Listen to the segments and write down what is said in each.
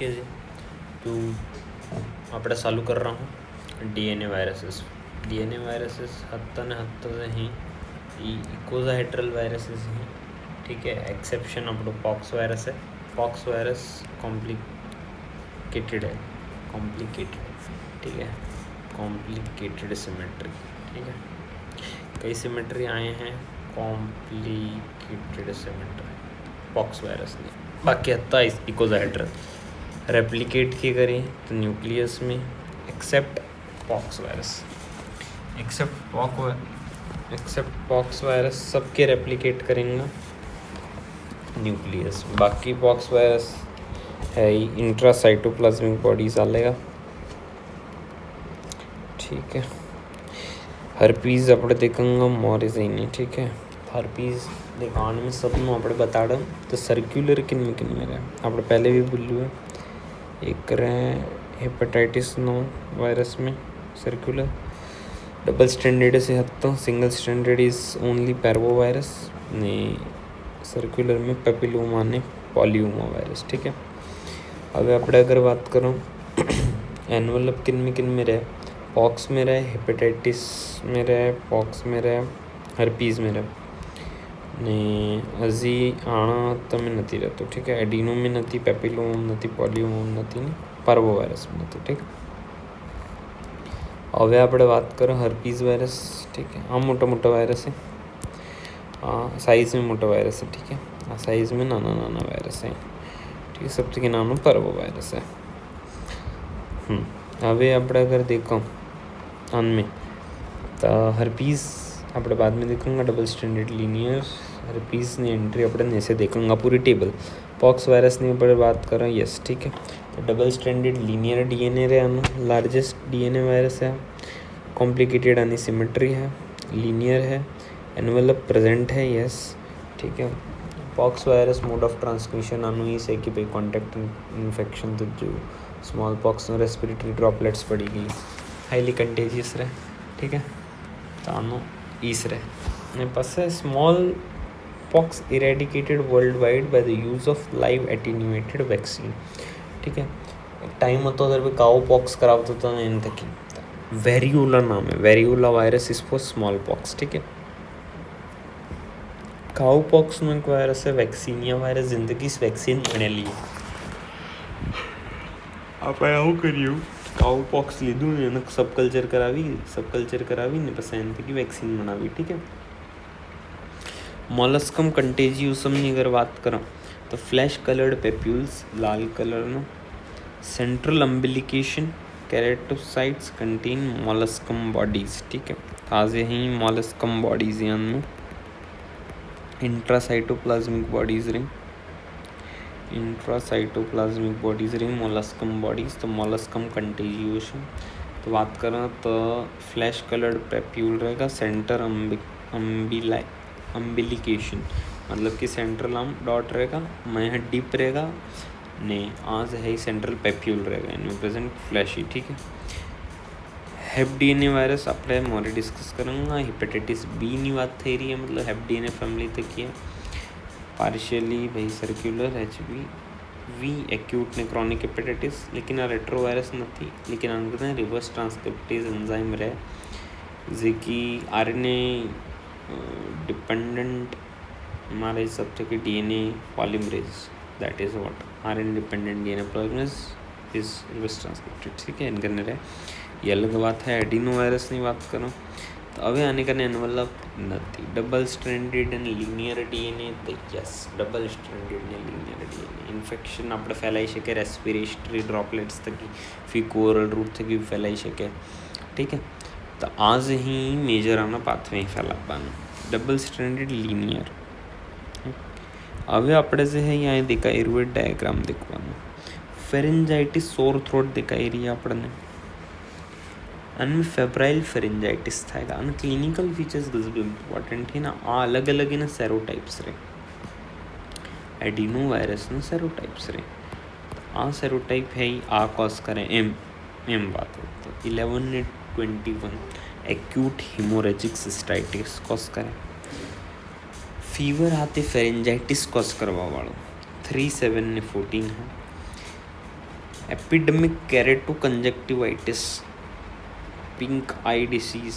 ठीक है जी। तो આપણે ચાલુ कर रहा हूँ डीएनए वायरसेस। डीएनए वायरसेस हत्ता ने हत्ता ही इकोजाहेड्रल वायरसेस ही, ठीक है। एक्सेप्शन આપણો पॉक्स वायरस है। पॉक्स वायरस कॉम्प्लिकेटेड है, ठीक है। कॉम्प्लिकेटेड सिमेट्री, ठीक है। कई सिमेट्री आए हैं कॉम्प्लिकेटेड सिमेट्री पॉक्स वायरस ने। बाकी हत्ता इकोजाहेड्रल रेप्लिकेट की करें तो न्यूक्लियस में, except pox virus. Except pox virus सबके रेप्लिकेट करेंगे न्यूक्लियस। बाकी पॉक्स वायरस है ही इंट्रासाइटोप्लाज्मिक बॉडीज आलेगा, ठीक है। हर्पीज આપણે દેખાંગા મોરિઝેની, ठीक है। हर्पीज दिखाने में सब નું આપણે બતાડો तो सर्कुलर किन में रहे આપણે पहले भी बोलू है। एक रहे हेपेटाइटिस नो वायरस में सर्कुलर डबल स्टैंडर्ड से हत्ता, single standard is only parvo virus ने सर्कुलर में पेपिलोमा ने पॉलीओमा वायरस, ठीक है। अब આપણે अगर बात करो एनवलप किन में रहे, पॉक्स में रहे, हेपेटाइटिस में रहे, पॉक्स में रहे, हर्पीज में रहे ने हजी आना तमें नहीं रहते, ठीक है। एडिनो में नहीं, पेपिलोमा नहीं, पॉलीओमा नहीं, पार्वो वायरस में नहीं, ठीक है। હવે આપણે વાત करो हर्पीज वायरस, ठीक है। आ मोटा मोटा वायरस है, साइज में मोटा वायरस है, ठीक है। आ साइज में नाना नाना वायरस है, ठीक है। सबसे नानो पार्वो वायरस है। હવે આપણે अगर देखो आनमें तो हर्पीज આપણે बाद में देखेंगे डबल स्टैंडर्ड लीनियर हर्पीज ने एंट्री આપણે ऐसे देखेंगे पूरी टेबल। पॉक्स वायरस ने पर बात करें, यस, ठीक है। तो डबल स्टैंडर्ड लीनियर डीएनए रे आनो लार्जेस्ट डीएनए वायरस है। कॉम्प्लिकेटेड आनी सिमेट्री है, लीनियर है, एनवेलप प्रेजेंट है, यस, ठीक है। Pox virus mode of transmission आनो ही से कि भाई कॉन्टैक्ट इन्फेक्शन तो जो स्मॉल पॉक्स में रेस्पिरेटरी ड्रॉपलेट्स पड़ी गई, हाईली कंटेजियस रहे, ठीक है। तो आनो ईस रहे ने पास small pox eradicated world wide by the use of live attenuated vaccine, ठीक है। टाइम હતો ત્યારે કાઉ પોક્સ કરાવતો હતો ને એમ તકી વેરિયોલા નામ है, variola virus is for small pox, ठीक है। કાઉ પોક્સ નો એક વાયરસ है વેક્સિનિયા વાયરસ, जिंदगी से वैक्सीन બનેલી है। આપણે આવું કર્યું કાઉ પોક્સ લીધું ને એને सब कल्चर करावी ने પછી એનથી વેક્સિન બનાવી, ठीक है। मोलस्कम कंटेजियोसम ની अगर बात करो तो फ्लैश कलर्ड पेप्यूल्स लाल कलर नो central umbilication keratocytes contain molluscum bodies, ठीक है। आज यही मोलस्कम बॉडीज यानी इंट्रासाइटोप्लाज्मिक बॉडीज रही मोलस्कम बॉडीज। तो मोलस्कम कंटेजियोशन तो बात करें तो फ्लैश कलर्ड पेप्यूल रहेगा, सेंटर अम्बिलिकेशन मतलब कि सेंट्रल आर्म डॉट रहेगा, मैं डीप रहेगा ने आज है सेंट्रल पेप्यूल रहेगा, इनमें प्रेजेंट फ्लैशी, ठीक है। हेप डीएनए वायरस આપણે मोरे डिस्कस करूँगा। हेपेटाइटिस बी ની बात થઈ रही है, मतलब हेप डीएनए फैमिली तक की है। पार्शियली भाई सर्कुलर एचबी वी एक्यूट ने क्रॉनिक हेपेटाइटिस, लेकिन आ रेट्रो वायरस नहीं, लेकिन आने रिवर्स ट्रांसक्रिप्टेज एंजाइम रहे जे कि आरएनए डिपेंडेंट हमारे हिसाब से कि DNA polymerase, that is what RNA dependent DNA polymerase is reverse transcripted, ठीक है। इनके रहे ये अलग बात है। एडिनो वायरस की बात करो तो अभी आने का एनवलप नहीं, double stranded and linear DNA तो यस डबल स्ट्रैंडेड ने लीनियर डीएनए इन्फेक्शन આપણે ફેલાઈ શકે રેસ્પિરેટરી ડ્રોપલેટ્સ થકી, ફિકોરલ रूट થકી ફેલાઈ શકે, ठीक है। तो आज ही मेजर आना पाथवे फैलावानो डबल स्ट्रैंडेड लीनियर। હવે આપણે જે है यहाँ दिखाई रही डायग्राम देखवानो फेरेंजाइटिस सोर थ्रोट दिखाई रही है આપણને अनमें फेब्राइल फेरेंजाइटिस थाएगा अन क्लिनिकल फीचर्स गजब इम्पोर्टेंट है ना। आ अलग अलग है ना सेरोटाइप्स रहे, एडिनो वायरस ना सेरोटाइप्स रहे। आ सेरोटाइप है ही आ कॉज करें एम बात हो तो 11 ने 21 एक्यूट हिमोरेजिक सिस्टाइटिस कॉज करें। फीवर आते फेरेंजाइटिस कॉज करवा वालों 3 7 ने 14 है। एपिडेमिक केरेटोकंजक्टिवाइटिस, पिंक आई डिसीज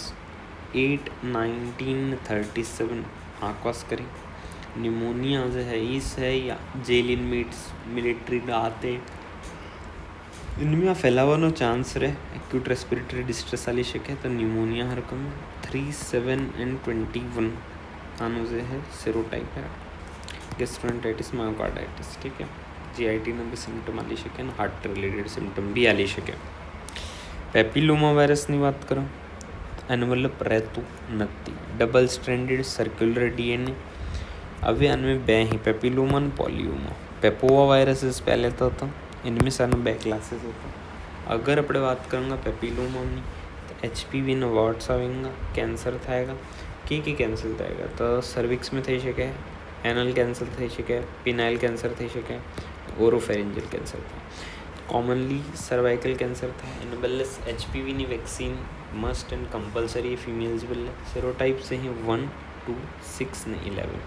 8/1937 आकवास करी। निमोनिया जो है इस है या जेल इनमेट्स मिलिट्री आते इनमें फैलावानो चांस रहे एक्यूट रेस्पिरेटरी डिस्ट्रेस आली शके तो निमोनिया हरकम 3, 7 and 21 आनो जो है सेरोटाइप है। गैस्ट्रोएंटेरिटिस मायोकार्डाइटिस, ठीक है। जीआईटी ने भी सिम्टम आली शके ना हार्ट रिलेटेड सिम्टम भी आली शके। पेपिलोमा वायरस ની વાત કરો એન્વલપ રહેતું નથી, ડબલ સ્ટ્રેન્ડેડ સર્ક્યુલર ડીએનએ। હવે આનमें બે ही पेपिलोमा और पोलियोमा। पेपोवा वायरसेस पहले तो था, इनमें सारे बे क्लासेस होता। अगर આપણે વાત કरूँगा पेपिलोमाની तो एचपीवी નો વોટ્સ આવેगा, કેન્સર થાયगा। કે કેન્સર થાયगा તો સર્વિક્સ में થઈ શકે, એનલ કેન્સર થઈ શકે, પિનાઇલ કેન્સર થઈ શકે, ઓરોફેરિન્જિयल કેન્સર થાય। कॉमनली सर्वाइकल कैंसर था। इन बल्ले HPV knee vaccine must and compulsory females बल्ले सेरोटाइप से ही 1 to 6 ने 11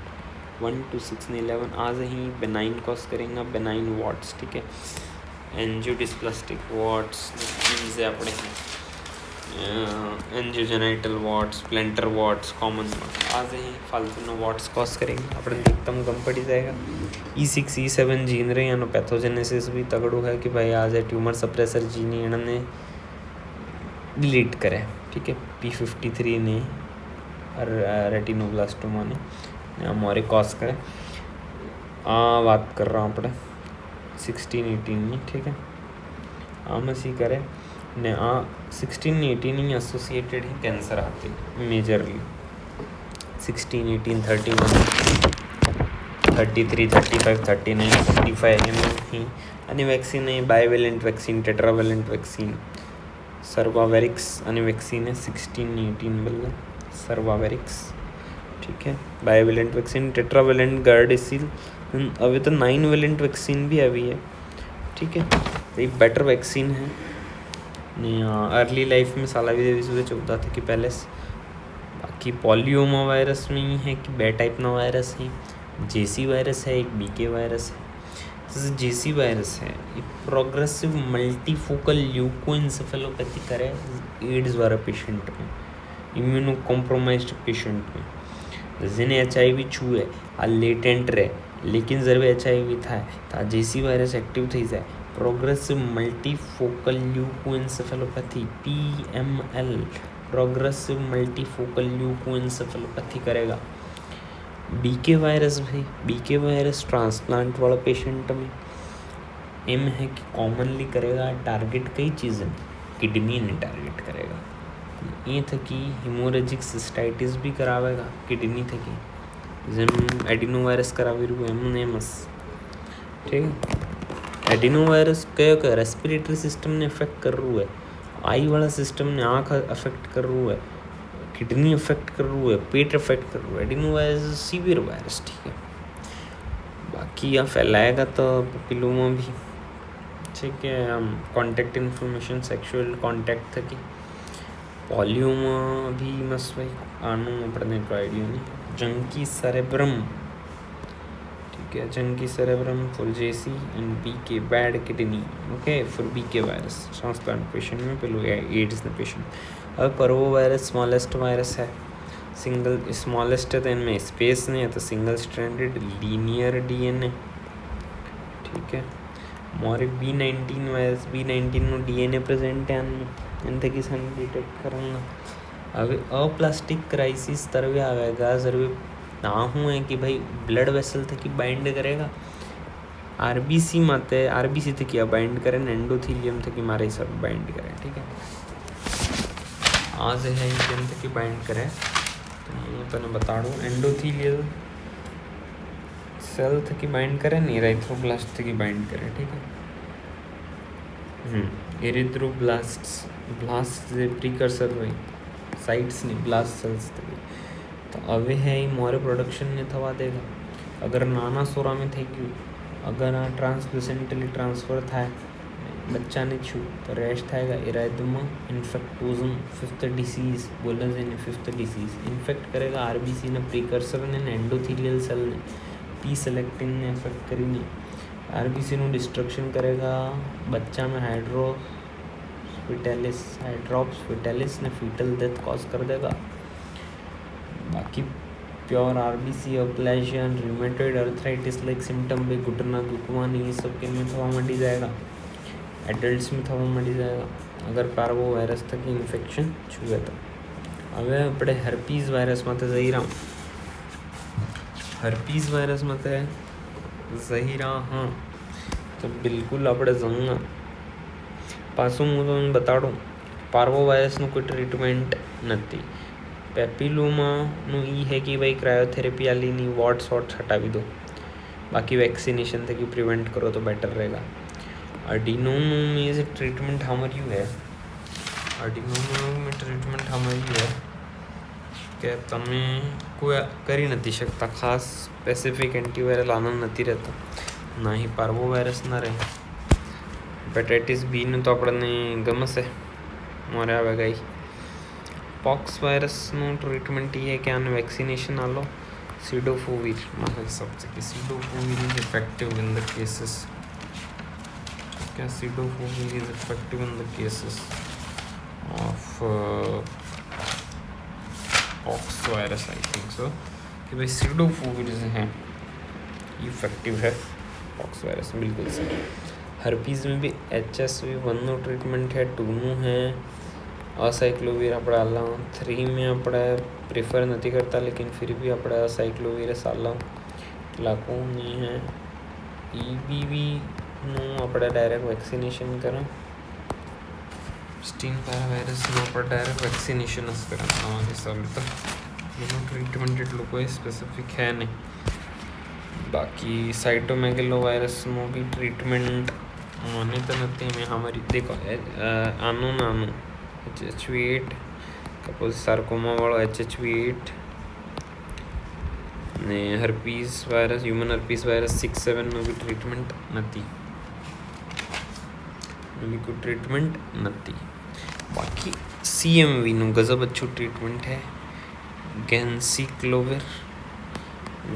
1 to 6 ने 11 आज ही बेनाइन कॉज करेंगे, बेनाइन वॉट्स, ठीक है। एंजियोडिस्प्लास्टिक वॉट्स से अपने anogenital warts, plantar warts, common warts आज ही फालतू नो वॉट्स कॉज करेंगे, अपने एकदम कम पड़ी जाएगा। E6 E7 जीन रहे यानो पैथोजेनेसिस भी तगड़ो है कि भाई आज है ट्यूमर सप्रेसर जीन इन्होंने डिलीट करे, ठीक है। P53 ने रेटिनोब्लास्टोमा ने हमारे कॉज करे। बात कर रहा हूँ अपने 16-18 में, ठीक है। में सी करे ने 16-18 ही एसोसिएटेड ही कैंसर आते मेजरली 16, 18, 31, 33, 35, 39, 45 એમાં ही અને વેક્સિન એ બાયવેલેન્ટ વેક્સિન, ટેટ્રાવેલેન્ટ વેક્સિન, सर्वावेरिक्स અને વેક્સિન है 16-18 बल्ला सर्वावेरिक्स, ठीक है। बायवेलेंट वैक्सीन, टेट्रावेलेंट, गार्डेसिल, अभी तो 9 वेलेंट वैक्सीन भी अभी है, ठीक है। एक बेटर वैक्सीन है। अर्ली लाइफ में साला भी चौथा था कि पहले बाकी पोलियोमा वायरस में ही है कि बे टाइप ना वायरस है। जेसी वायरस है, एक बीके वायरस है। जैसे जेसी वायरस है ये प्रोग्रेसिव मल्टीफोकल ल्यूकोएन्सेफेलोपैथी करे एड्स वाला पेशेंट में, इम्यूनो कॉम्प्रोमाइज्ड पेशेंट में। जिन्हें HIV छुए आ लेटेंट रहे लेकिन जब HIV था तो जेसी वायरस एक्टिव थी जाए progressive multifocal leukoencephalopathy PML progressive multifocal leukoencephalopathy करेगा। बीके वायरस भाई, बीके वायरस ट्रांसप्लांट वाला पेशेंट में एम है कि कॉमनली करेगा टारगेट कई चीज़ें, किडनी ने टारगेट करेगा। ये था कि हिमोरेजिक सिस्टाइटिस भी करावेगा किडनी थे कि जन एडिनो वायरस करावी रू एमनेमस, ठीक है। एडिनो वायरस क्या रेस्पिरेटरी सिस्टम ने अफेक्ट कर रू है, आई वाला सिस्टम ने आँख अफेक्ट कर रू है, किडनी अफेक्ट कर रू है, पेट अफेक्ट कर रू है। एडिनो वायरस सीवियर वायरस, ठीक है। बाकी यह फैलाएगा तो पेपिलोमा भी, ठीक है। कॉन्टैक्ट इन्फॉर्मेशन सेक्सुअल कॉन्टैक्ट था कि पोलियोमा भी मस्त भाई आनो पढ़ने को आइडिया नहीं। जंकी सेरेब्रम, ठीक है। Junky cerebrum for JC and BK bad kidney, okay, for BK virus transplant patient में पेलो एड्स ने पेशेंट। अब पर्वो वायरस स्मॉलेस्ट वायरस है, सिंगल स्मॉलेस्ट है तो इनमें स्पेस नहीं है तो सिंगल स्ट्रैंडेड लीनियर DNA, ठीक है। मोरे B19 virus, B19 no DNA present है इनमें, इन तक सन डिटेक्ट करूँगा। अब अप्लास्टिक क्राइसिस तरवे आवेगा जरूर ना हुए कि भाई ब्लड वेसल तक की बाइंड करेगा, RBC माते RBC तक किया बाइंड करें, एंडोथीलियम तक की मारे सब बाइंड करें, ठीक है। आज है इंडियम तक की बाइंड करें तो मैं तो बता दूँ एंडोथीलियल सेल तक की बाइंड करें, नहीं एरिथ्रोब्लास्ट तक की बाइंड करें, ठीक है। एरिथ्रोब्लास्ट्स ब्लास्ट से प्रीकर्सर हुई साइट्स नहीं ब्लास्ट सेल्स तक तो अवे है ही मोरे प्रोडक्शन ने थवा देगा। अगर नाना सोरा में थे क्यों अगर ट्रांसप्लेसेंटली ट्रांसफर था बच्चा ने छू तो रेस्ट थाएगा इराइदमा इन्फेक्टोजम 5th डिसीज़ बोला जाए 5th डिसीज़ इन्फेक्ट करेगा RBC ने प्रीकर्सर ने एंडोथीलियल सेल ने P सेलेक्टिन ने अफेक्ट करी नहीं આરબીસીનું ડિસ્ટ્રક્શન કરેગા બચ્ચા में हाइड्रोप्स फिटेलिस ने फीटल डेथ कॉज कर देगा। बाकी pure RBC अप्लेशियन rheumatoid arthritis like symptom भी घुटना दुखवानी ये सब के में थवा मटी जाएगा। एडल्ट्स में थवा मटी जाएगा अगर पार्वो वायरस तक इन्फेक्शन छुए तो। હવે આપણે હર્પીઝ વાયરસ માટે જઈ રહ્યા હર્પીઝ વાયરસ માટે જઈ રહ્યા હા તો બિલકુલ આપણે જંગા પાછું હું તમને બતાડું પાર્વો વાયરસનું કોઈ ટ્રીટમેન્ટ નથી। પેપિલોમાનું એ है कि भाई क्रायोथेरेपी आलीनी वॉट्स हटावी दो, बाकी वैक्सीनेशन तक प्रिवेंट करो तो बेटर रहेगा। एडिनोम में से ट्रीटमेंट हमारी है एडिनोम में ट्रीटमेंट हमारी है कि તમે કોઈ કરી નથી શકતા, ખાસ સ્પેસિફિક એન્ટીવાયરલ આનંદ નથી રહેતો, ના ही પાર્વો વાયરસ ના રહે। हेपेटाइटिस बी નું તો આપણને ગમશે મોરે આવે ગઈ। पॉक्स वायरसનું ट्रीटमेंट ये है कि आने वैक्सीनेशन आलो सीडोफोविर मारे हिसाब से कि cidofovir is effective in the cases. क्या cidofovir is effective in the cases of pox virus I think so कि भाई सीडोफोविर है इफेक्टिव है पॉक्स वायरस बिल्कुल सही। हर्पीज़ में भी HSV1 નું ट्रीटमेंट है, 2 નું है असाइक्लोवीर આપણે આલા 3 में આપણે પ્રિફર નથી કરતા लेकिन फिर भी આપણે અસાइक्लोवीर આલા લાખો नहीं है। EBV નું આપણે डायरेक्ट वैक्सीनेशन करें, स्टीन पैरावायरसનું આપણે डायरेक्ट वैक्सीनेशन જ કરેं हमारे हिसाब तो એનું ટ્રીટમેન્ટ એટલું કોઈ સ્પેસિફિક है नहीं। बाकी साइटोमेगेलो वायरसનું भी ट्रीटमेंट મને તો નથી મેં हमारी देखो આનું નાનું HHV8 કપોઝ સાર્કોમા વાળો HHV8 ને herpes virus human herpes virus 6-7 નું બી ટ્રીટમેન્ટ નથી, એની કોઈ ટ્રીટમેન્ટ નથી। બાકી CMV નું ગજબ अच्छું ટ્રીટમેન્ટ है, गेंसिक्लोविर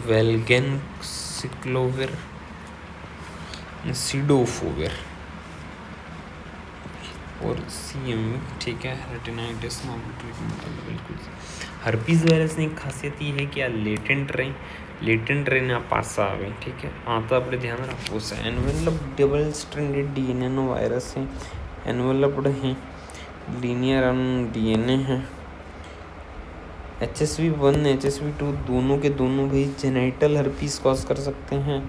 वेलगेंसिक्लोविर सीडोफोविर और CMV ठीक है। रेटिनाइटिस में ट्रीटमेंट बिल्कुल। हर्पीज़ वायरस की खासियत ये है कि आ लेटेंट रही आ पासा आवे ठीक है। हाँ तो अपने ध्यान रखो से envelope double stranded DNA no virus है, एनवेलप्ड है लीनियर DNA है। HSV1 HSV2 दोनों के दोनों भाई जेनाइटल हर्पीस कॉज कर सकते हैं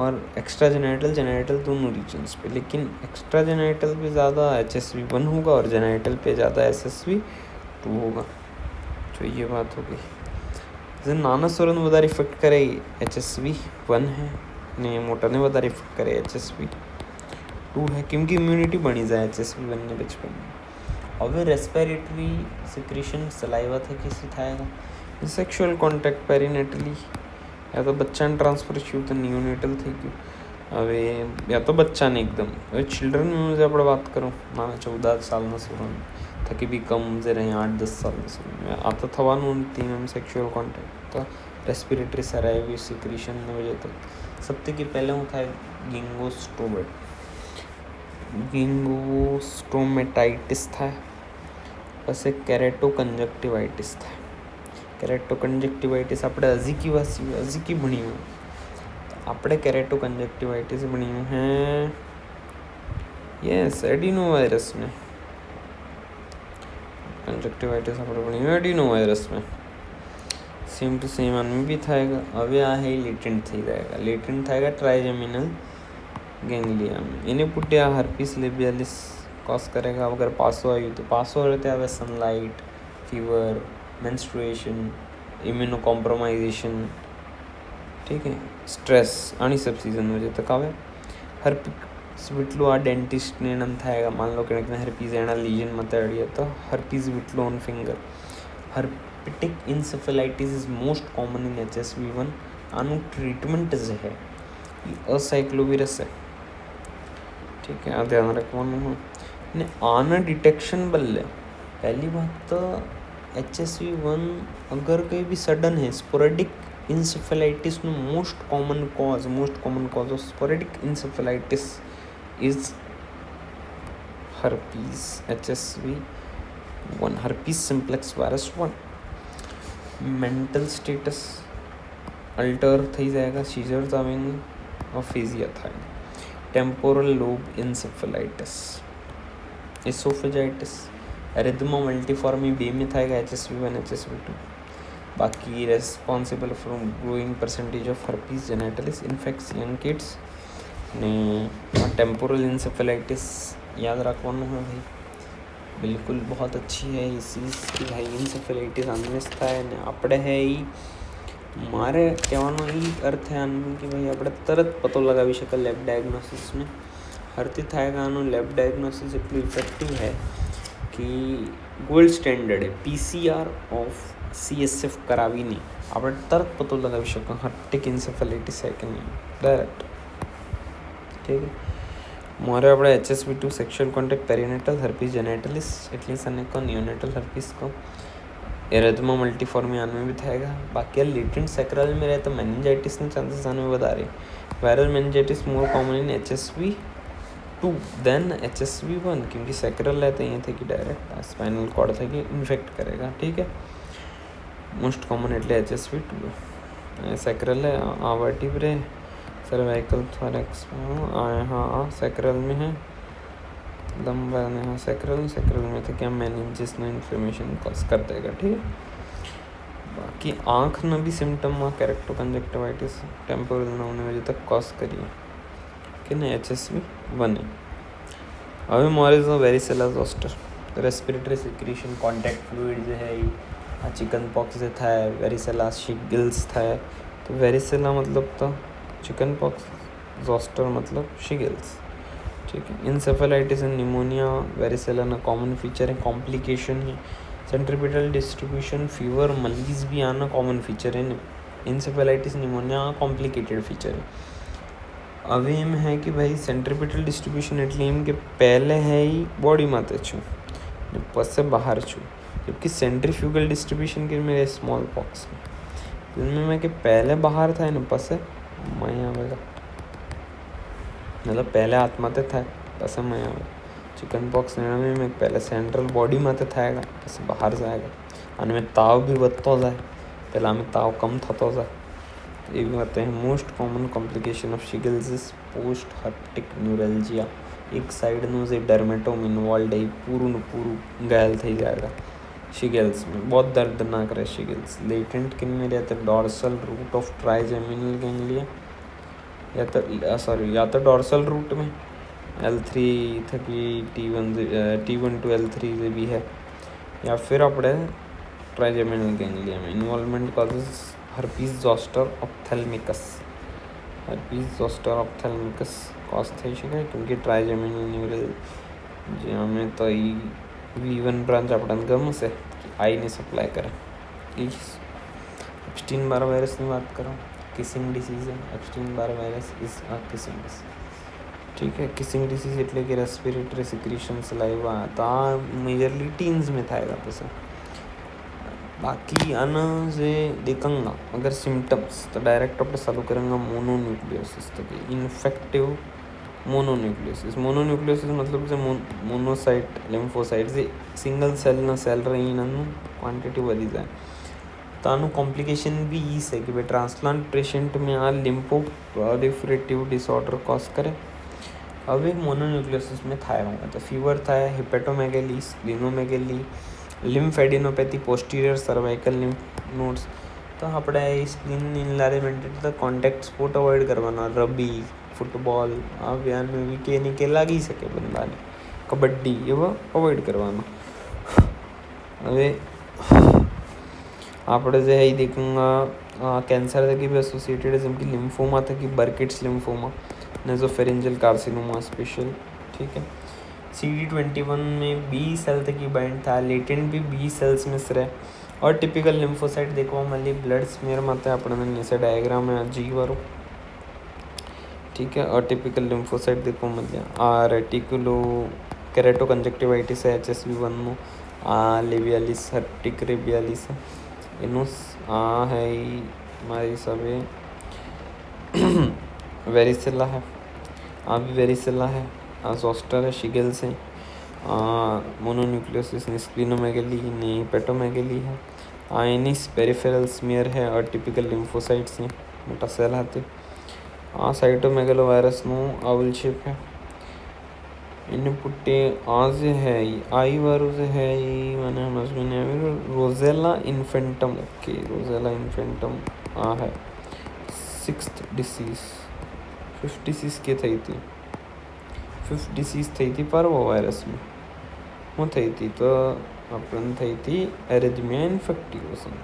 और एक्स्ट्रा जेनाइटल दोनों रीजन्स पे, लेकिन एक्स्ट्रा जेनाइटल पे ज़्यादा HSV1 होगा और जेनाइटल पे ज़्यादा SSV2 होगा। तो ये बात हो गई। जैसे नाना स्वरन વધારે इफेक्ट करे HSV1 है ने मोटा ने વધારે इफेक्ट करे HSV2 है क्योंकि इम्यूनिटी बनी जाए HSV1 ने बचपन में। હવે રેસ્પિરેટરી સિક્રેશન સલાઇવા થકી થાયગા, સેક્સ્યુઅલ કોન્ટેક્ટ પેરીનેટલી या तो बच्चाने ट्रांसफर થયું તો નિયોનેટલ થઈ ગયું। હવે या तो બચ્ચાને એકદમ હવે ચિલ્ડ્રન में જે આપણે વાત કરું ના 14 સાલના સુરણ થકી બી કમ જે રહે 8-10 સાલના સુરણ આ તો થવાનું નથી એમ સેક્સ્યુઅલ કોન્ટેક્ટ તો રેસ્પિરેટરી સરાઇવી સિક્રેશન ને વજह તો સૌથી કે પહેલા હું થાય गिंगोस्टोमेटाइटिस था, પછી કેરેટોકન્જક્ટિવાઇટિસ થાય। કેરેટોકન્જક્ટિવાઇટિસ આપણે હજી ભણ્યું આપણે કેરેટોकंजक्टिवाइटिस भणियों है यस एडिनो वायरस में कंजक्टिवाइटिस આપણે ભણ્યું एडिनो वायरस में सेम टू सेम आनमें भी थाएगा। હવે આ है लेटेंट થઈ जाएगा, लेटेंट थाएगा ट्राइजेमिनल गैंग्लिया में इन्हें पुटिया हर्पीस लेबियालिस कॉज करेगा। अगर पासो आई तो पासो रहते हैं sunlight fever menstruation immuno compromisation ठीक है स्ट्रेस आनी सब सीजन वजह तक आवे। हर्पीस विटलो आ डेंटिस्ट ने नम थाएगा मान लो कि हर्पीज एना लीजन मत अड़िया तो herpes whitlow on finger. Herpetic encephalitis is most common in HSV1 आनु ट्रीटमेंट जो है ये असाइक्लोविरस है ठीक है, आ ध्यान रखवानुं है ने आना डिटेक्शन बल्ले पहली बात तो HSV1 अगर कोई भी सडन है स्पोरेडिक ઇન્સેફેલાઇટિસનું most common cause of sporadic encephalitis is herpes HSV1 herpes simplex virus 1 mental status alter થઈ જાયગા, सीजर्स आवेंगे और फिजिया થાય, temporal lobe encephalitis, esophagitis, erythema multiforme बे में थाएगा HSV1 HSV2. बाकी responsible from growing percentage of herpes genitalis infects young kids ने टेम्पोरल इंसेफेलाइटिस याद रखवाना है भाई, बिल्कुल बहुत अच्छी है इस चीज़ की भाई. इंसेफेलाइटिस आनमें થાય ને આપણે હે એ મારે કહેવાનો એ અર્થ છે આનું કે ભાઈ આપણે તરત પતો લગાવી શકે લેબ ડાયગ્નોસિસમાં. હરથી થાય આનું લેબ ડાયગ્નોસિસ એટલું ઇફેક્ટિવ है कि गोल्ड स्टैंडर्ड है. PCR ऑफ CSF કરાવી નહીં આપણે તરત પતો લગાવી શકો હર્ટિક ઇન્સેફેલાઇટિસ है कि नहीं डायरेक्ट. ठीक है, મારે આપણે HSV2 sexual contact perinatal herpes genitalis at least अने को नियोनेटल हर्पीस को एरिथमा मल्टीफॉर्मी आने भी थाएगा. बाकी लेटेंट सैक्रल में रहे तो मेनिंजाइटिस ने चांसेस आने में बता रही. Viral meningitis more common in HSV2 than HSV1 क्योंकि सैक्रल रहते हैं थे कि डायरेक्ट स्पाइनल कॉर्ड थे कि इन्फेक्ट करेगा. ठीक है, मोस्ट कॉमन एटले HSV2 सैक्रल है आ वर्टिब्रे सर्वाइकल थोरैक्स हाँ सैक्रल में है लंबा में, हाँ सैक्रल में थे क्या मेनिंजिस ने इन्फ्लेमेशन कॉज कर देगा. ठीक है, बाकी आँख में भी सिम्टम में कैरेक्टो कंजक्टिवाइटिस टेम्पोरल न होने वजह तक कॉज करिए कि नहीं HSV1. હવે મારે તો varicella zoster respiratory secretion contact fluid જે है આ चिकन पॉक्स જે થાય વેરીસેલા शिगल्स થાય तो वेरीसेला मतलब तो चिकन पॉक्स, जोस्टर मतलब शिगल्स. ठीक है, इंसेफेलाइटिस एंड निमोनिया वेरीसेला ना कॉमन फीचर है. कॉम्प्लिकेशन है सेंट्रीपिटल डिस्ट्रीब्यूशन, फीवर, मलीज भी आना कॉमन फीचर है. इंसेफेलाइटिस निमोनिया कॉम्प्लिकेटेड फीचर है. अब एम है कि भाई सेंट्रीपिटल डिस्ट्रीब्यूशन એટલે એમ કે પહેલે है ही बॉडी माते छू ने पसे बाहर छू, जबकि सेंट्रीफ्यूगल डिस्ट्रीब्यूशन के मेरे स्मॉल पॉक्स में इनमें मैं कि पहले बाहर था ना पसे मैं आवेगा, मतलब पहले हाथ माते था पसे मैं आवेगा. चिकन पॉक्स में मैं पहले सेंट्रल बॉडी माते थाएगा पसे बाहर जाएगा અને में ताव भी વધતો જાય, પહેલાં में ताव कम થતો જાય. ये भी होते हैं. Most common complication of shingles is post herpetic neuralgia. एक साइड નું જે ડર્મેટોમ ઇન્વોલ્વ है પૂરું ઘાયલ થઈ जाएगा शिगल्स में. बहुत दर्दनाक रहे शिगल्स. लेटेंट किन में रहते dorsal root of trigeminal ganglia या तो डॉर्सल रूट में L3 थकी T1 टू L3 से भी है, या फिर अपने ट्राइजेमिनल गैंग्लिया में. Involvement causes herpes zoster ophthalmicus. Herpes zoster ophthalmicus cause થઈ શકે क्योंकि ट्राइजेमिनल न्यूरल જે અમે તો એ V1 બ્રાન્ચ આપણને ગમે છે आई ने सप्लाई करे. एप्स्टीन बार वायरस की बात करो, किसिंग डिसीज है. Epstein Barr virus is a kissing disease. ठीक है, किसिंग डिसीज એટલે કે રેસ્પિરેટરી સિક્રેશન સલાઇવા તો આ મેજરલી ટીન્સ में थाएगा. પછી बाकी आना से देखेंगे अगर सिम्टम्स तो डायरेक्ट अपने चालू करेंगे मोनोन्यूक्लियोसिस. तो इन्फेक्टिव मोनोन्यूक्लियोसिस. मोनोन्यूक्लियोसिस मतलब से मोनोसाइट लिम्फोसाइट से सिंगल सेल ना सेल रही क्वांटिटी बढ़ी जाए तो आनु कॉम्प्लिकेशन भी ये है कि भाई ट्रांसप्लांट पेशेंट में आ लिम्फो प्रोलिफरेटिव डिसऑर्डर कॉज करे. अब एक मोनोन्यूक्लियोसिस में थाय होगा तो फीवर थाय, hepatomegaly, splenomegaly, lymphadenopathy, posterior cervical lymph nodes. तो આપણે સ્પ્લિન ઇન્લારિમેન્ટેડ તો કોન્ટેક્ટ સ્પોર્ટ અવોઇડ કરવાના. રબી, ફૂટબોલ આ વ્યાન में કે નહીં કે લાગી શકે બંદાને, કબડ્ડી એવા અવોઇડ કરવાનો. હવે આપણે જે એ દેખુંગા कैंसर थकी भी एसोसिएटेड है જેમ કે लिम्फोमा थकी बर्किट्स लिम्फोमा, नेसोफेरेंजियल कार्सिनोमा स्पेशल. ठीक है, CD21 में बी सेल तक बाइंड था. लेटेंट भी बी सेल्स में से रहे और टिपिकल लिम्फोसाइट देखो मल्ली ब्लड स्मेयर माते अपने नीचे डायग्राम है जी वारो. ठीक है, और टिपिकल लिम्फोसाइट देखो मल्ली आ रेटिकुलो केरेटो कंजक्टिवाइटिस है HSV1 में. आ लेबियालिस हर्टिक रेबियालिस है एनो आ है हमारे हिसाबे वेरिसेला है, भी वेरिसेला है, जोस्टर है, शिगेल्स है, मोनोन्यूक्लियोसिस ने स्प्लिनोमेगली ने पेटोमेगली है, आयनिस पेरिफेरल स्मियर है और टिपिकल लिम्फोसाइट्स ने मोटा सेल आते। साइटोमेगलोवायरसનું આઉલ શેપ है એને પુટ્ટે આ જે है आई वाળું જે है એ મને સમજ नहीं આવ્યું। રોઝેલા ઇન્ફેન્ટમ, ઓકે રોઝેલા ઇન્ફેન્ટમ આ है 6th डिसीज। 5th डिसीज के થઈ હતી? 5th डिसीज થઈ હતી પાર્વો વાયરસમાં। શું થઈ હતી? તો આપણને થઈ હતી એરિથમિયા ઇન્ફેક્ટિવોસમ,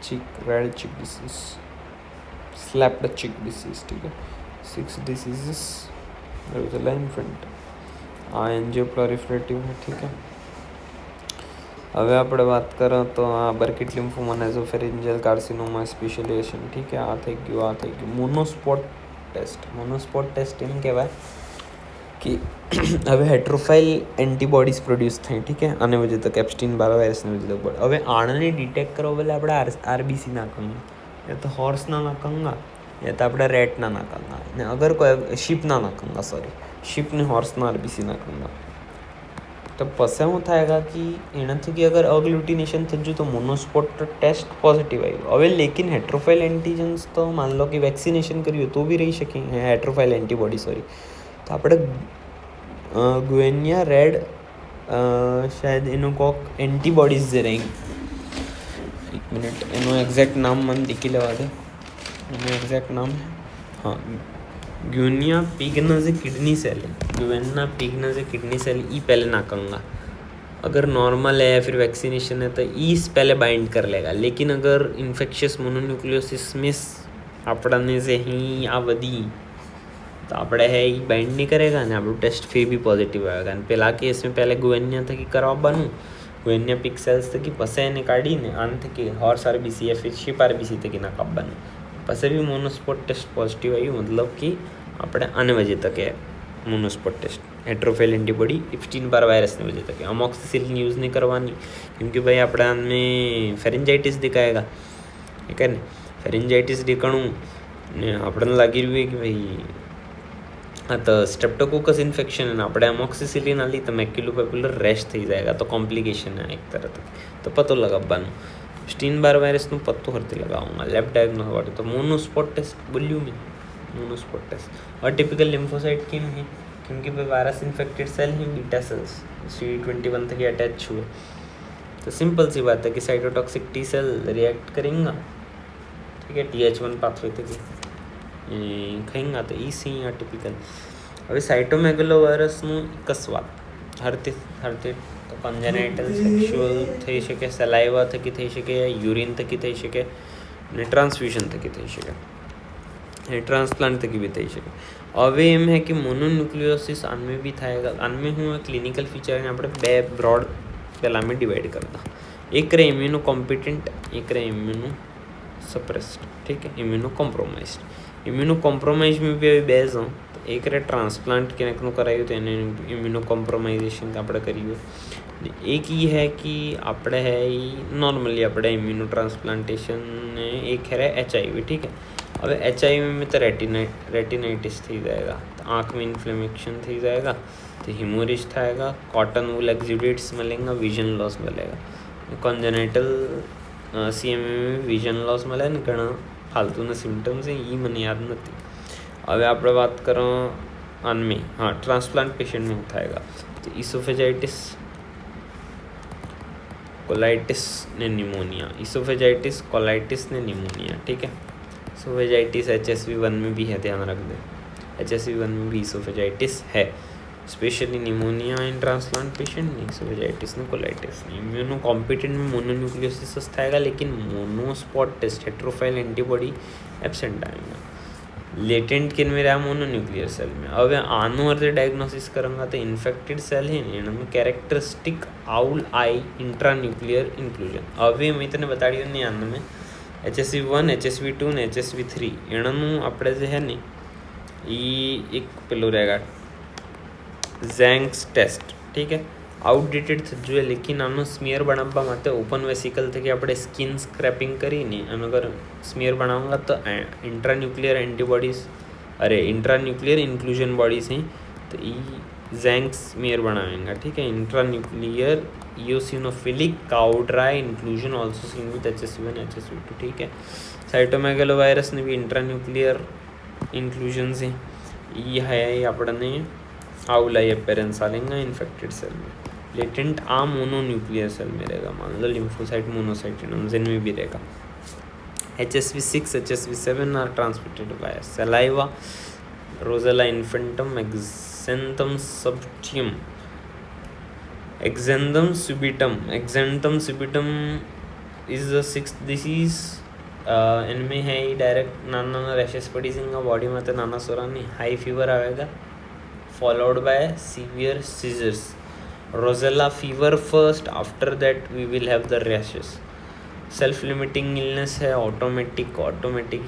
चिक रेड चिक डिसीज, स्लैप्ड चिक डिसीज, ठीक है। 6 डिसीजेस रोज़ेला इन्फेंट, एंजियोप्लोरिफरेटिव है, ठीक है। હવે આપણે વાત કરો તો આ બર્કિટ લિમ્ફોમા, નેઝોફેરિન્જિયલ કાર્સિનોમા સ્પેશિયલાઇઝેશન, ठीक है। આ થઈ ગયું। મોનોસ્પોટ ટેસ્ટ એમ કહેવાય कि હવે हेट्रोफाइल एंटीबॉडीज प्रोड्यूस થઈ, ठीक है। આને વજह તક એપ્સ્ટીન બાર વાયરસને વજह તક હવે આણને ડિટેક્ટ કરવા બદલે આપણે આરબીસી નાખંगा, या तो हॉर्स ना नाखंगा या तो આપણે રેટ ના નાખંगा, ને અગર કોઈ શીપ ના નાખंगा, सॉरी શીપ ને હોર્સ ના આરબીસી નાખंगा। तो પછી શું થાયगा कि એનાથી કે અગર અગ્લુટિનેશન થયું તો મોનોસ્પોટ ટેસ્ટ પોઝિટિવ આવ્યું। હવે લેकिन हेट्रोफाइल एंटीजन्स तो मान लो कि वैक्सीनेशन કર્યું तो भी રહી શકે हेट्रोफाइल एंटीबॉडी, सॉरी। तो આપણે ગુએનિયા રેડ શાયદ એનું કોક એન્ટીબોડીઝ જે રહી, એક મિનિટ એનું એક્ઝેક્ટ નામ મને ટીકી લેવા દે, એનું એક્ઝેક્ટ નામ हाँ गुएनिया पिगना से किडनी सेल है, गुएनिया पिगना से किडनी सेल ई पहले नाखंगा। अगर नॉर्मल है या फिर वैक्सीनेशन है तो ईस पहले बाइंड कर लेगा, लेकिन अगर इन्फेक्शियस मोनोन्यूक्लियोसिस में आपने से ही आ वधी तो આપણે है એ બાઇન્ડ નહીં કરેगा ને આપણું ટેસ્ટ ફી બી પોઝિટિવ આવેगा। અને પહેલાં કેસમાં પહેલાં ગુએનિયા થકી કરવાનું, ગુએનિયા પિક્સેલ્સ થકી પછી એને કાઢીને આન થકી હોર્સ આરબીસી या फिर શીપ આરબીસી થકી નાખવાનું, પછી બી મોનોસ્પોટ ટેસ્ટ પોઝિટિવ આવ્યું, मतलब कि આપણે આને વજह તકે મોનોસ્પોટ ટેસ્ટ हेट्रोफाइल एंटीबॉडी एप्स्टीन बार वायरसની वजह तक अमोक्सिसिलिन यूज़ नहीं करवानी, क्योंकि भाई આપણે આને ફેરેન્જાઇટિસ દેખાएगा, ठीक है ने। ફેરેન્જાઇટિસ દેખાણું ને આપણને લાગી રહ્યું કે ભાઈ हाँ तो स्ट्रेप्टोकोकस इन्फेक्शन है ना, આપણે अमोक्सिसिलिन आली तो मैक्युलोपेपुलर रेश થઈ जाएगा, तो कॉम्प्लिकेशन है एक तरह तक। तो पतो लगावવાનું સ્ટીન બાર વાયરસનું પત્તો હરતી લગાવूंगा લેબ ડાયગ્નોસ वाले। तो मोनोस्पॉट टेस्ट बोलियो में मोनोस्पॉट टेस्ट और टिपिकल लिम्फोसाइट क्यों है? क्योंकि वे वायरस इन्फेक्टेड सेल हैं, बीटा सेल्स CD21 तक अटैच हुए। तो सिंपल सी बात है कि साइटोटॉक्सिक टी सेल रिएक्ट करेंगे, ठीक है, TH1 पाथवे तक ખાઈંગા તો એ સી આ ટિપિકલ। હવે સાઇટોમેગલોવાયરસનું એક જ વાત હરતે તો કોન્જેનાઇટલ સેક્સ્યુઅલ થઈ શકે, સલાઇવા થકી થઈ શકે, યુરિન થકી થઈ શકે, ને ટ્રાન્સફ્યુઝન થકી થઈ શકે, એ ટ્રાન્સપ્લાન્ટ થકી બી થઈ શકે। હવે એમ है कि मोनोन्यूक्लियोसिस आनमें भी थाएगा। आनमें હું ક્લિનિકલ ફીચરને આપણે બે બ્રોડ પહેલાં મેં ડિવાइड करता, एक रहे इम्यूनो कॉम्पिटेंट, एक रहे इम्यूनो सप्रेस्ड, ठीक है, इम्यूनो कॉम्प्रोमाइज्ड। इम्यूनो कॉम्प्रोमाइज में भी अभी बेज हूँ, तो एक रे ट्रांसप्लांट केनेकનું કરાયું તો એને ઇમ્યુનો કોમ્પ્રોમાઇઝેશન આપણે કર્યું। એક એ है कि આપણે है नॉर्मली આપણે इम्यूनो ट्रांसप्लांटेशन ने एक है HIV, ठीक है। अब HIV में तो रेटिनाइटिस थी जाएगा, तो आँख में इन्फ्लेमेशन थी जाएगा, तो हिमोरेज थाएगा, कॉटन वूल एक्सुडेट्स मिलेगा, विजन लॉस मिलेगा। कॉन्जेनाइटल CMA में विजन लॉस મળે ને ઘણા फालतूના સિમ્ટમ્સ છે એ મને યાદ નથી। હવે આપણે વાત કરો આનમી, हाँ ट्रांसप्लांट पेशेंट में थाएगा तो इसोफेजाइटिस, कोलाइटिस ने निमोनिया, इसोफेजाइटिस, कोलाइटिस ने निमोनिया, ठीक है। इसोफेजाइटिस HSV1 में भी है, ध्यान रख दें, HSV1 में भी इसोफेजाइटिस है, स्पेशली निमोनिया इन ट्रांसप्लांट पेशेंट ने इसोफेजाइटिस ने कोलाइटिस ने। इम्यूनो कॉम्पिटेंट में मोनोन्यूक्लियोसिस थाएगा, लेकिन मोनोस्पॉट टेस्ट हेट्रोफाइल एंटीबॉडी एब्सेंट आएगा। लेटेंट किन में रहा मोनोन्यूक्लियर सेल में। अब आनो अर्थे डायग्नोसिस करूँगा तो इन्फेक्टेड सेल है एनामें कैरेक्टरिस्टिक आउल आई इंट्रान्यूक्लियर इंक्लूजन। હવે મેં તને બતાડ્યું ને આનામાં HSV1, HSV2 ને HSV3 એનાનું આપણે જે છે ને એ એક પેલું रहेगा ઝેંક્સ ટેસ્ટ, ठीक है। આઉટડેટેડ થઈ જોઈએ, લેકિન આનો સ્મિયર બનાવવા માટે ઓપન વેસિકલ થકી આપણે સ્કિન સ્ક્રેપિંગ કરીને અને અગર સ્મિયર બનાવવા તો intranuclear antibodies intranuclear inclusion bodies हैं तो ई जैंक स्मियर बनाएंगे, ठीक है। Intranuclear eosinophilic Cowdry inclusion also seen with HSV1 HSV2, ठीक है। साइटोमेगलोवायरस ने भी इंट्रान्यूक्लियर इंक्लूजन से ई है अपने आउलाई अपेरेंस आलेंगे इन्फेक्टेड सेल में। लेटेंट आ मोनोन्यूक्लियर सेल में रहेगा, मान लो लिम्फोसाइट मोनोसाइट में भी रहेगा। HSV6 HSV7 are transmitted by saliva, roseola infantum, exanthem subitum, exanthem subitum is the 6th disease. इनमें है ही डायरेक्ट नाना नाना रैशेस पड़ी सिंगा बॉडी में, तो नाना सोरानी हाई फीवर आएगा followed by severe seizures. Rosella fever first, after that we will have the rashes. Self limiting illness है, automatic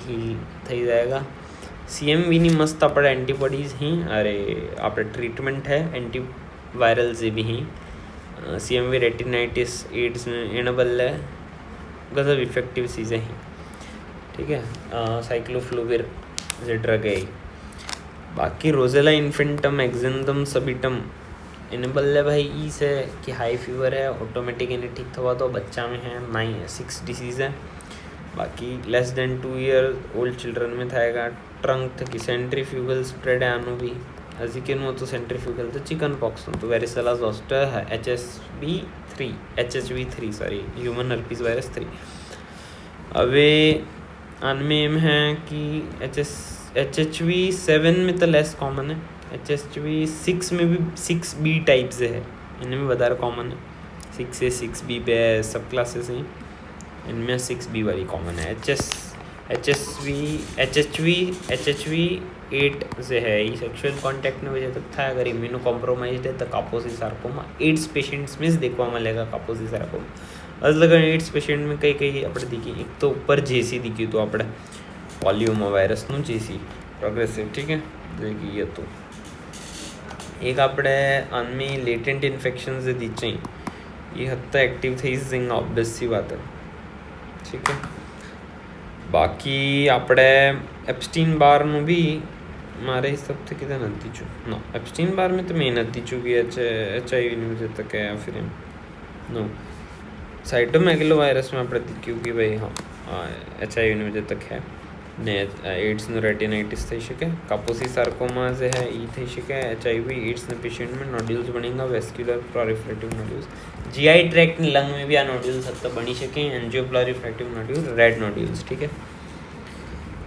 heal થઈ जाएगा। CMV ની મસ્ત આપણે એન્ટીબોડીઝ ही આપણે ટ્રીટમેન્ટ है एंटीवायरल से भी ही। CMV रेटिनाइटिस एड्स में एनेबल है, गजब इफेक्टिव चीज़ें हैं, ठीक है। साइक्लोफ्लोविर जो ड्रग है। बाकी रोजेला इन्फेंटम, एक्जेंथम सबिटम इनेबल है भाई ई से कि हाई फीवर है, ऑटोमेटिक इन्हें ठीक थवा तो बच्चा में है 6 डिसीज़ है। बाकी less than 2 year old children में थाएगा। ट्रंक थकी सेंट्रीफ्यूगल स्प्रेड है आनो भी अजी के नो तो सेंट्रीफ्यूगल तो चिकन पॉक्स तो वेरिसेला जोस्टर है HSV3 sorry human herpes virus 3। अवे अनमेम है कि HHV7 में तो लेस कॉमन है, HHV6 में भी 6B टाइप्स है, इनमें भी ज़्यादा कॉमन है। 6A 6B पे सब क्लासेस हैं, इनमें 6B वाली कॉमन है। HHV8 से है, ये सेक्सुअल कॉन्टैक्ट में वजह तक था। अगर इम्यूनो कॉम्प्रोमाइज्ड है तो कापोसी सार्कोमा एड्स पेशेंट्स में देखवा मिलेगा कापोसी सार्कोमा। अलग एड्स पेशेंट में कई अपने दिखी, एक तो ऊपर जेसी दिखी तो अपने पॉलियोमा वायरस નું जेसी प्रोग्रेसिव, ठीक है। देखिए तो एक આપણે આનમી લેટેન્ટ ઇન્ફેક્શન જે દીચે ये हद तक एक्टिव થઈ જિંગ ऑब्वियस सी बात है, ठीक है। बाकी આપણે એપ્સ્ટીન બાર નું भी મારે हिसाब से किधर નથી છું नो एप्स्टीन बार में तो मैं નથી છું कि HIV ની वजह तक है या फिर नो साइटोमेगलोवायरस में આપણે દીખ્યું कि भाई हाँ HIV ની वजह तक है ने एड्स નું रेटिनाइटिस થઈ શકે। कापोसी सार्कोमा से है ई થઈ શકે। HIV एड्स ने पेशेंट में नोड्यूल्स बनेगा, vascular proliferative nodules. GI tract lung में भी आ नोड्यूल्स हद बनी શકે, एंजियोप्लोरिफरेटिव नोड्यूल, रेड नोड्यूल्स, ठीक है।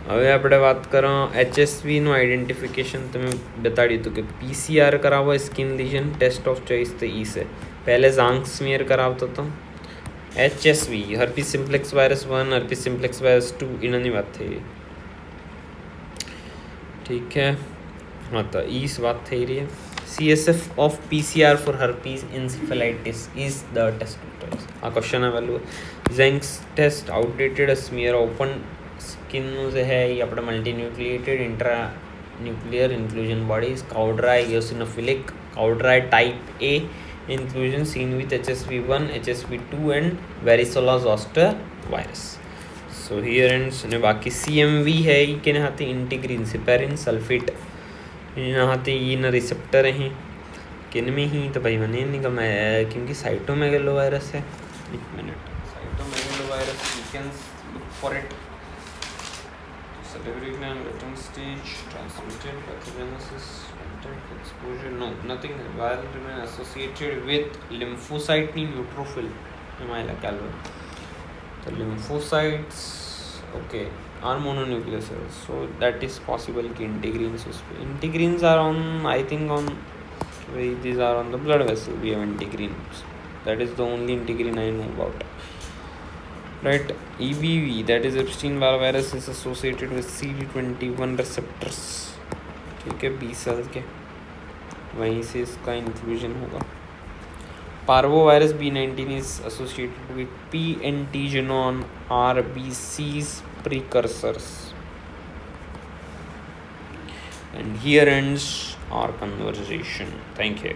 હવે આપણે વાત કરો HSV નું આઈડેન્ટિફિકેશન તમે બતાડી હતું कि PCR કરાવો skin lesion test of choice तो ई से पहले जांग स्मियर करावतो तो HSV herpes simplex virus 1 herpes simplex virus 2 इन्होंने बात थी, ठीक है। हाँ तो इस बात थी रही है। CSF of PCR for herpes encephalitis is the test of choice। आ क्वेश्चन है value Tzanck test outdated smear open skin से है ये अपना multinucleated intra nuclear inclusion bodies Cowdry eosinophilic Cowdry type A inclusion seen with HSV1 HSV2 and varicella zoster virus। so here ends ने बाकी CMV है ये के नहाते इंटीग्रीन सिपेरिन सल्फेट नहाते ये न रिसेप्टर हैं किन में ही तो भाई मैंने नहीं कमा क्योंकि साइटोमेगलोवायरस है। एक minute cytomegalovirus you can look for it salivary gland latent stage transmitted pathogenesis contact exposure no nothing viral remain associated with lymphocyte neutrophil हमारा क्या लो तो lymphocytes okay are mononuclear cells so that is possible कि integrins are on I think on these are on the blood vessel we have integrins that is the only integrin I know about, right। EBV that is Epstein-Barr virus is associated with CD21 receptors, ठीक है। B cells के वहीं से इसका inclusion होगा। Parvo virus B19 is associated with P antigenon RBC's precursors and here ends our conversation, thank you।